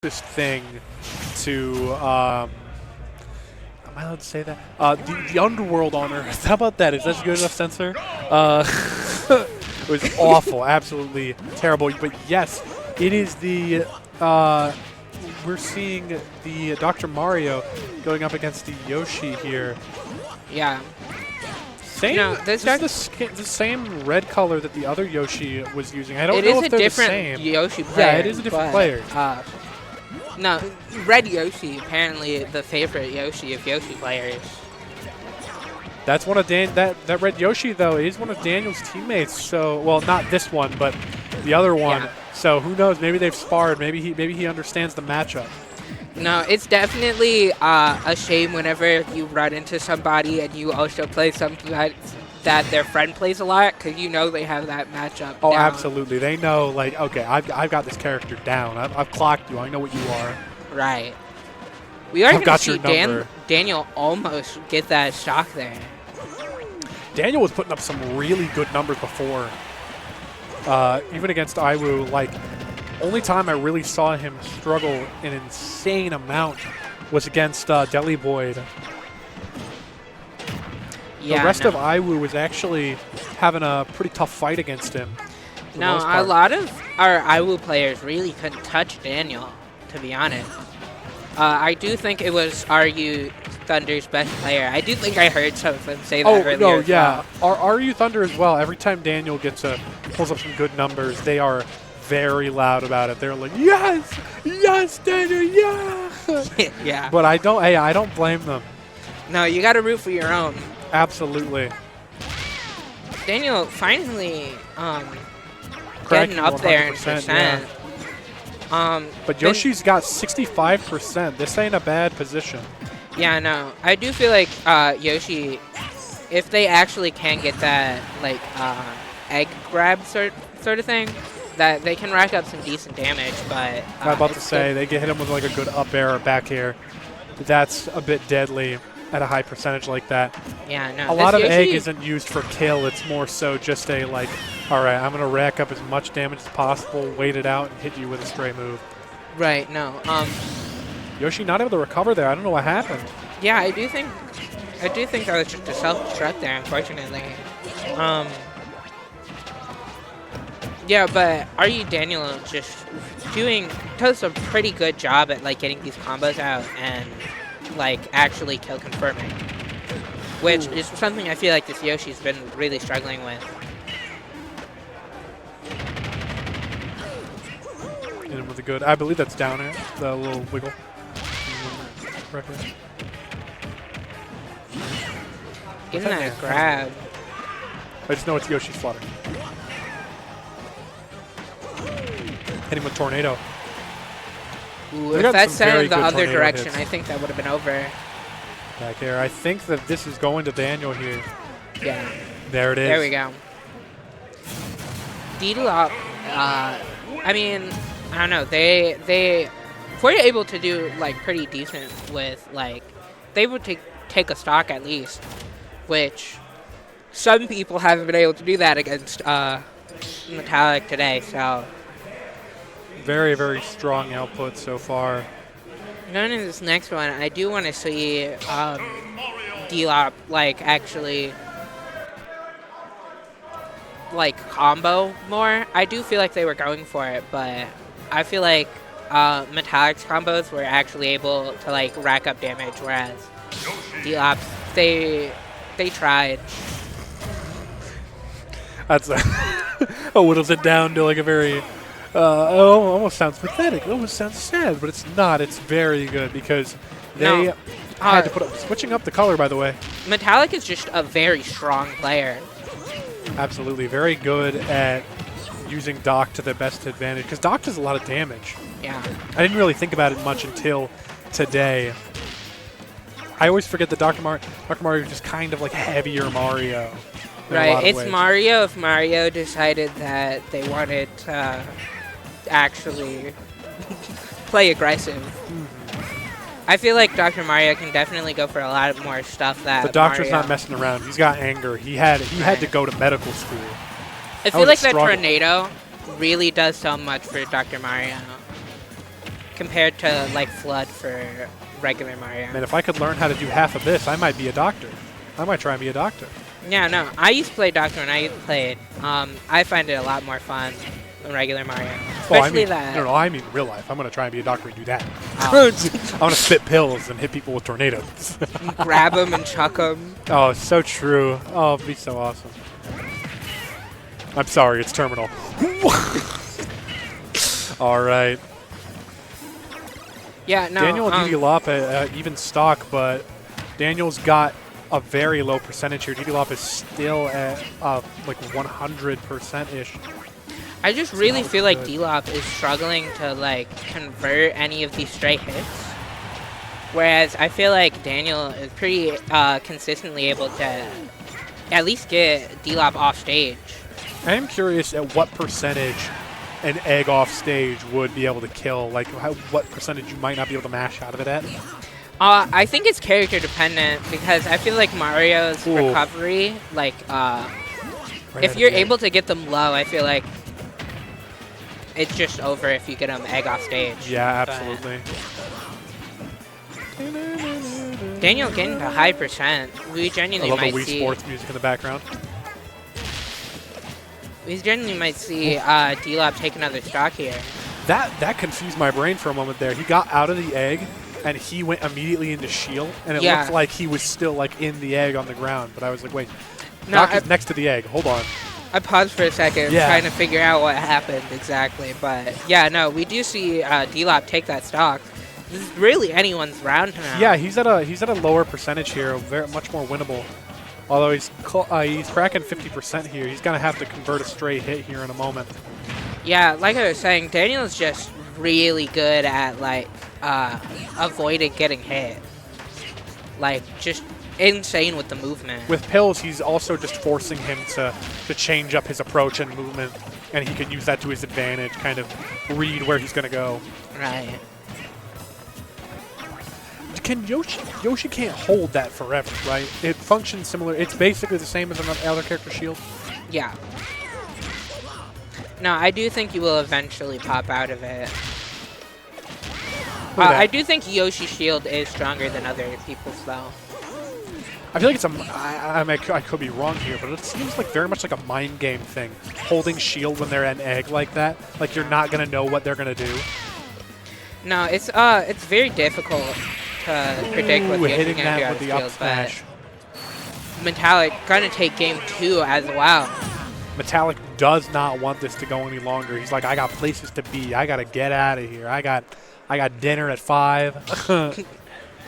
closest thing to am I allowed to say that? The underworld on Earth. How about that? Is that a good enough censor? It was awful, absolutely terrible. But yes, it is the. We're seeing the Dr. Mario going up against the Yoshi here. Yeah. Same. This is the same red color that the other Yoshi was using. I don't it know is if they're a the different same. Yoshi player. Yeah, it is a different player. No, Red Yoshi, apparently the favorite Yoshi of Yoshi players. That's one of that Red Yoshi though is one of Daniel's teammates. So well, not this one, but the other one. Yeah. So who knows? Maybe they've sparred. Maybe he understands the matchup. No, it's definitely a shame whenever you run into somebody and you also play something that their friend plays a lot, because you know they have that matchup Oh, down. absolutely. They know, like, okay, I've got this character down. I've clocked you. I know what you are. Right. We are going to see your Daniel almost get that stock there. Daniel was putting up some really good numbers before. Even against Iwu, like, only time I really saw him struggle an insane amount was against Ddlop. Yeah, the rest of Iwu was actually having a pretty tough fight against him. No, a lot of our Iwu players really couldn't touch Daniel, to be honest. I do think it was RU Thunder's best player. I do think I heard some of them say that earlier. Oh, no, yeah. RU Thunder as well. Every time Daniel pulls up some good numbers, they are very loud about it. They're like, yes, yes, Daniel, yeah. Yeah. But I don't blame them. No, you got to root for your own. Absolutely. Daniel finally Cracking getting up there in 100%, percent. Yeah. But Yoshi's got 65%. This ain't a bad position. Yeah, no. I do feel like Yoshi, if they actually can get that like egg grab sort of thing, that they can rack up some decent damage. But I'm about to say they get hit him with like a good up air or back air. That's a bit deadly at a high percentage like that. Yeah, no. A lot of egg isn't used for kill. It's more so just a like, all right, I'm gonna rack up as much damage as possible, wait it out, and hit you with a stray move. Right. No. Yoshi not able to recover there. I don't know what happened. Yeah, I do think that was just a self-destruct there, unfortunately. Yeah, but RU Daniel just does a pretty good job at like getting these combos out and like actually kill confirming, which is something I feel like this Yoshi's been really struggling with. Hit him with a good, I believe that's down air, the little wiggle. Getting that grab. I just know it's Yoshi's flutter. Hit him with tornado. Ooh, if that sent in the other direction, hits. I think that would have been over. Back air. I think that this is going to Daniel here. Yeah. There it is. There we go. Ddlop, I mean, I don't know. They were able to do like pretty decent with like they would take a stock at least, which some people haven't been able to do that against Metallic today. So very, very strong output so far. Going into this next one, I do want to see Ddlop like actually like combo more. I do feel like they were going for it, but I feel like Metallic's combos were actually able to like rack up damage, whereas Ddlop they tried. That's whittles it down to like a very almost sounds pathetic. It almost sounds sad, but it's not. It's very good because they had to put up, switching up the color, by the way. Metallic is just a very strong player. Absolutely. Very good at using Doc to the best advantage because Doc does a lot of damage. Yeah. I didn't really think about it much until today. I always forget that Dr. Mario is just kind of like heavier Mario. Right. It's ways. Mario if Mario decided that they wanted to actually play aggressive. I feel like Dr. Mario can definitely go for a lot more stuff that the Doctor's Mario not messing around. He's got anger. He had to go to medical school. I feel like that tornado really does so much for Dr. Mario. compared to like Flood for regular Mario. Man, if I could learn how to do half of this, I might be a doctor. I might try and be a doctor. Yeah, no, I used to play Doctor when I played. I find it a lot more fun than regular Mario. Well, Especially no, I mean real life. I'm going to try and be a doctor and do that. Oh. I'm going to spit pills and hit people with tornadoes. Grab them and chuck them. Oh, it's so true. Oh, it'd be so awesome. I'm sorry, it's terminal. All right. Yeah, no. Daniel and Ddlop even stock, but Daniel's got a very low percentage here. Ddlop is still at like 100%-ish. I just really feel like Ddlop is struggling to like convert any of these stray hits, whereas I feel like Daniel is pretty consistently able to at least get Ddlop off stage. I am curious at what percentage an egg off stage would be able to kill. Like what percentage you might not be able to mash out of it at. I think it's character dependent because I feel like Mario's recovery, like if you're able to get them low, I feel like it's just over if you get them egg off stage. Yeah, absolutely. Daniel getting to high percent. We genuinely might Wii see. Sports music in the background. We genuinely might see Ddlop take another stock here. That confused my brain for a moment there. He got out of the egg and he went immediately into shield, and it looked like he was still like in the egg on the ground. But I was like, wait, Doc is next to the egg. Hold on. I paused for a second trying to figure out what happened exactly. But yeah, no, we do see Ddlop take that stock. This is really anyone's round now. Yeah, he's at a lower percentage here, very much more winnable. Although he's cracking 50% here, he's gonna have to convert a straight hit here in a moment. Yeah, like I was saying, Daniel's just really good at like avoiding getting hit. Like just insane with the movement. With pills, he's also just forcing him to change up his approach and movement, and he can use that to his advantage, kind of read where he's gonna go. Right. Can Yoshi can't hold that forever, right? It functions similar. It's basically the same as another character's shield. Yeah. No, I do think you will eventually pop out of it. I do think Yoshi's shield is stronger than other people's, though. I feel like it's I could be wrong here, but it seems like very much like a mind game thing. Holding shield when they're an egg like that, like you're not gonna know what they're gonna do. No, it's very difficult to predict what Yoshi's gonna do on his shield, but Metallic gonna take game 2 as well. Metallic does not want this to go any longer. He's like, I got places to be. I gotta get out of here. I got dinner at 5.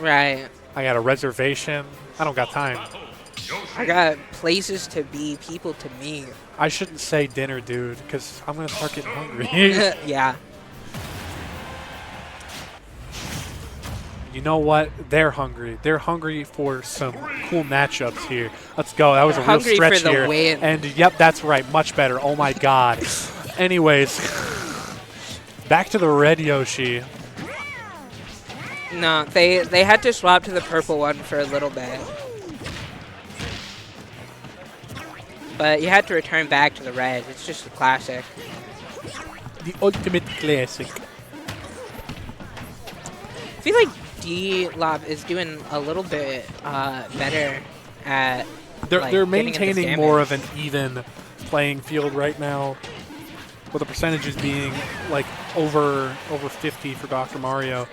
Right. I got a reservation. I don't got time. I got places to be, people to meet. I shouldn't say dinner, dude, because I'm gonna start getting hungry. Yeah. You know what? They're hungry. They're hungry for some cool matchups here. Let's go. That was a real stretch here. Win. And yep, that's right. Much better. Oh my God. Anyways, back to the red Yoshi. No, they had to swap to the purple one for a little bit. But you had to return back to the red. It's just a classic. The ultimate classic. I feel like Ddlop is doing a little bit better at They're maintaining more of an even playing field right now, with the percentages being like over 50 for Dr. Mario.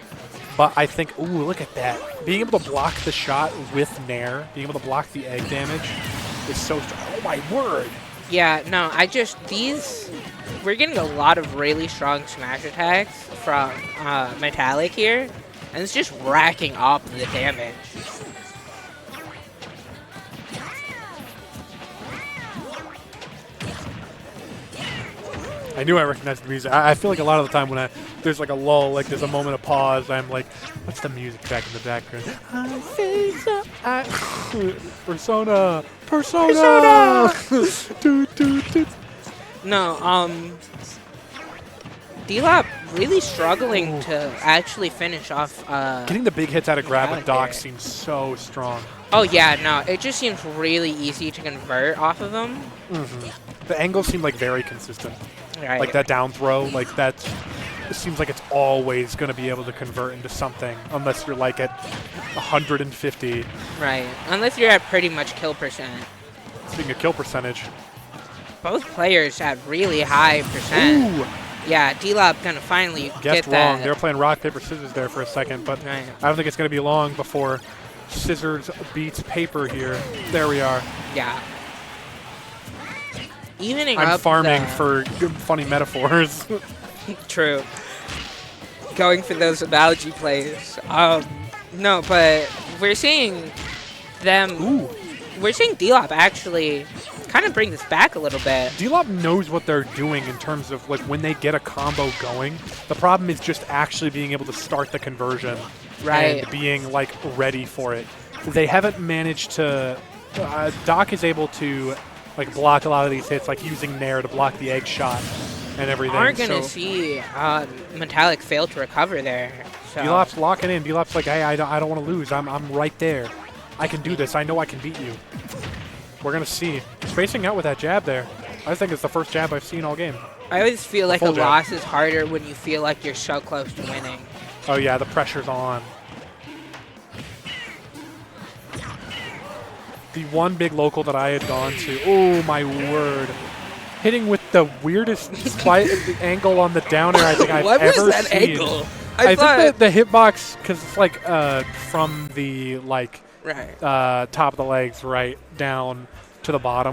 But I think, ooh, look at that. Being able to block the shot with Nair, being able to block the egg damage is so strong. Oh my word. Yeah, no, we're getting a lot of really strong smash attacks from Metallic here, and it's just racking up the damage. I knew I recognized the music. I feel like a lot of the time when there's like a lull, like there's a moment of pause, I'm like, what's the music track in the background? I think so. Persona! No, Ddlop really struggling to actually finish off. Getting the big hits out of grab with Doc seems so strong. Oh yeah, no, it just seems really easy to convert off of them. The angles seem like very consistent. Right. Like that down throw, like that's just seems like it's always going to be able to convert into something unless you're like at 150. Right. Unless you're at pretty much kill percent. Speaking of kill percentage. Both players have really high percent. Ooh! Yeah, Ddlop gonna finally Guessed get that. wrong. They were playing rock, paper, scissors there for a second, but Right. I don't think it's going to be long before scissors beats paper here. There we are. Yeah. Evening I'm up farming the- for good, funny metaphors. True. Going for those analogy plays. No, but we're seeing them. Ooh. We're seeing Ddlop actually kind of bring this back a little bit. Ddlop knows what they're doing in terms of like when they get a combo going. The problem is just actually being able to start the conversion Right. and being like ready for it. They haven't managed to. Doc is able to like block a lot of these hits, like using Nair to block the egg shot and everything. Are gonna so see Metallic fail to recover there. So. Ddlop's locking in. Ddlop's like, hey, I don't want to lose. I'm right there. I can do this. I know I can beat you. We're going to see. Spacing out with that jab there. I think it's the first jab I've seen all game. I always feel like a full jab. loss is harder when you feel like you're so close to winning. Oh, yeah, the pressure's on. The one big local that I had gone to, oh, my word. Hitting with the weirdest angle on the down air I think I've What ever was that seen. angle? I thought think that the hitbox, because it's like from the like right. top of the legs right down to the bottom.